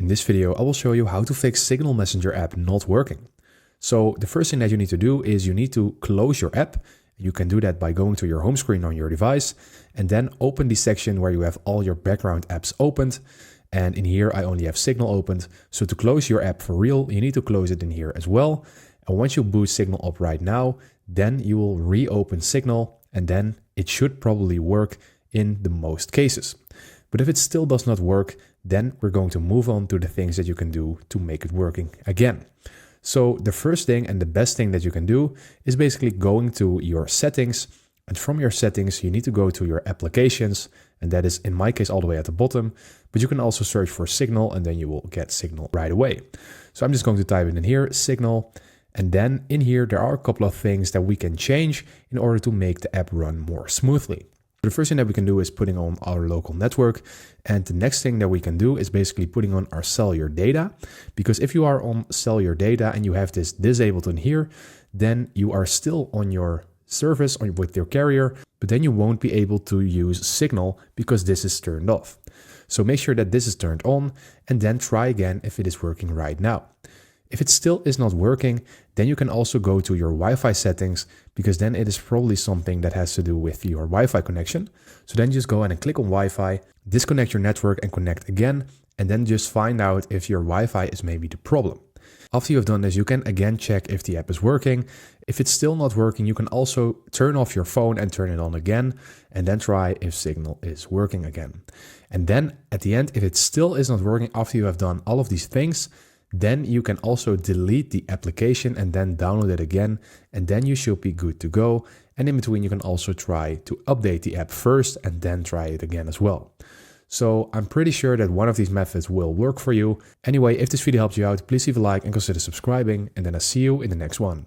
In this video, I will show you how to fix Signal Messenger app not working. So the first thing that you need to do is you need to close your app. You can do that by going to your home screen on your device and then open the section where you have all your background apps opened. And in here, I only have Signal opened. So to close your app for real, you need to close it in here as well. And once you boot Signal up right now, then you will reopen Signal and then it should probably work in the most cases. But if it still does not work, then we're going to move on to the things that you can do to make it working again. So the first thing and the best thing that you can do is basically going to your settings. And from your settings, you need to go to your applications. And that is in my case all the way at the bottom. But you can also search for Signal and then you will get Signal right away. So I'm just going to type it in here, Signal. And then in here, there are a couple of things that we can change in order to make the app run more smoothly. The first thing that we can do is putting on our local network. And the next thing that we can do is basically putting on our cellular data. Because if you are on cellular data and you have this disabled in here, then you are still on your service with your carrier, but then you won't be able to use Signal because this is turned off. So make sure that this is turned on and then try again if it is working right now. If it still is not working, then you can also go to your Wi-Fi settings because then it is probably something that has to do with your Wi-Fi connection. So then just go ahead and click on Wi-Fi, disconnect your network and connect again, and then just find out if your Wi-Fi is maybe the problem. After you have done this, you can again check if the app is working. If it's still not working, you can also turn off your phone and turn it on again, and then try if Signal is working again. And then at the end, if it still is not working after you have done all of these things, then you can also delete the application and then download it again, and then you should be good to go. And in between, you can also try to update the app first and then try it again as well. So I'm pretty sure that one of these methods will work for you. Anyway, if this video helped you out, please leave a like and consider subscribing, and then I'll see you in the next one.